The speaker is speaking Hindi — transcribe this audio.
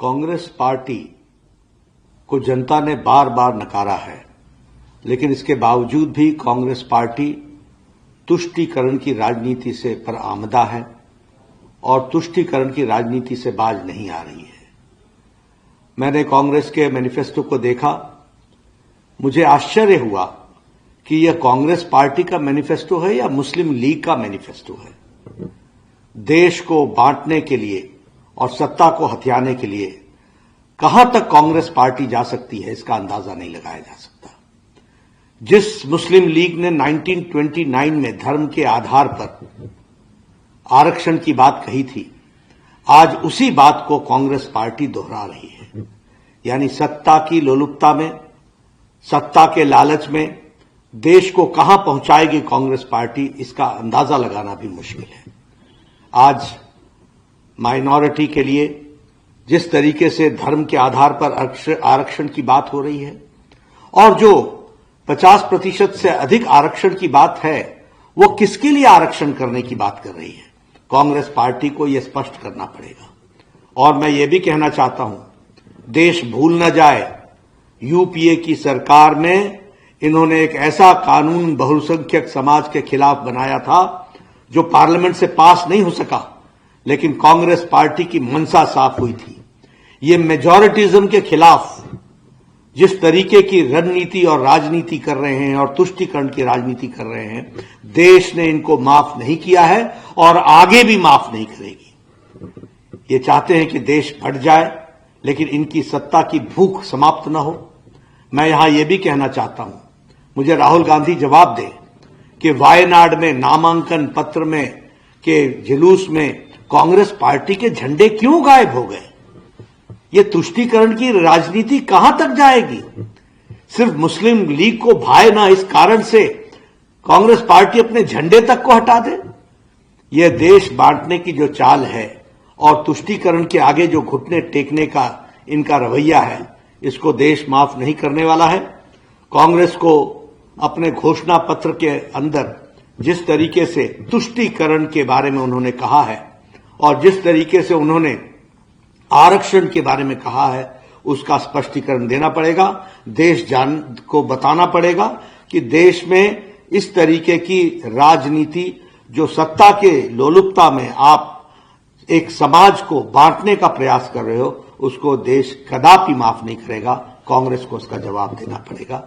कांग्रेस पार्टी को जनता ने बार बार नकारा है, लेकिन इसके बावजूद भी कांग्रेस पार्टी तुष्टीकरण की राजनीति से पर आमदा है और तुष्टीकरण की राजनीति से बाज नहीं आ रही है। मैंने कांग्रेस के मैनिफेस्टो को देखा, मुझे आश्चर्य हुआ कि यह कांग्रेस पार्टी का मैनिफेस्टो है या मुस्लिम लीग का मैनिफेस्टो है। देश को बांटने के लिए और सत्ता को हथियाने के लिए कहां तक कांग्रेस पार्टी जा सकती है, इसका अंदाजा नहीं लगाया जा सकता। जिस मुस्लिम लीग ने 1929 में धर्म के आधार पर आरक्षण की बात कही थी, आज उसी बात को कांग्रेस पार्टी दोहरा रही है। यानी सत्ता की लोलुपता में, सत्ता के लालच में देश को कहां पहुंचाएगी कांग्रेस पार्टी, इसका अंदाजा लगाना भी मुश्किल है। आज माइनॉरिटी के लिए जिस तरीके से धर्म के आधार पर आरक्षण की बात हो रही है और जो 50% से अधिक आरक्षण की बात है, वो किसके लिए आरक्षण करने की बात कर रही है, कांग्रेस पार्टी को यह स्पष्ट करना पड़ेगा। और मैं ये भी कहना चाहता हूं, देश भूल न जाए, यूपीए की सरकार में इन्होंने एक ऐसा कानून बहुसंख्यक समाज के खिलाफ बनाया था जो पार्लियामेंट से पास नहीं हो सका, लेकिन कांग्रेस पार्टी की मंशा साफ हुई थी। ये मेजॉरिटिज्म के खिलाफ जिस तरीके की रणनीति और राजनीति कर रहे हैं और तुष्टीकरण की राजनीति कर रहे हैं, देश ने इनको माफ नहीं किया है और आगे भी माफ नहीं करेगी। ये चाहते हैं कि देश फट जाए, लेकिन इनकी सत्ता की भूख समाप्त न हो। मैं यहां यह भी कहना चाहता हूं, मुझे राहुल गांधी जवाब दे कि वायनाड में नामांकन पत्र में के जुलूस में कांग्रेस पार्टी के झंडे क्यों गायब हो गए? ये तुष्टीकरण की राजनीति कहां तक जाएगी? सिर्फ मुस्लिम लीग को भाए ना, इस कारण से कांग्रेस पार्टी अपने झंडे तक को हटा दे। यह देश बांटने की जो चाल है और तुष्टीकरण के आगे जो घुटने टेकने का इनका रवैया है, इसको देश माफ नहीं करने वाला है। कांग्रेस को अपने घोषणा पत्र के अंदर जिस तरीके से तुष्टीकरण के बारे में उन्होंने कहा है और जिस तरीके से उन्होंने आरक्षण के बारे में कहा है, उसका स्पष्टीकरण देना पड़ेगा। देश जान को बताना पड़ेगा कि देश में इस तरीके की राजनीति जो सत्ता के लोलुपता में आप एक समाज को बांटने का प्रयास कर रहे हो, उसको देश कदापि माफ नहीं करेगा। कांग्रेस को उसका जवाब देना पड़ेगा।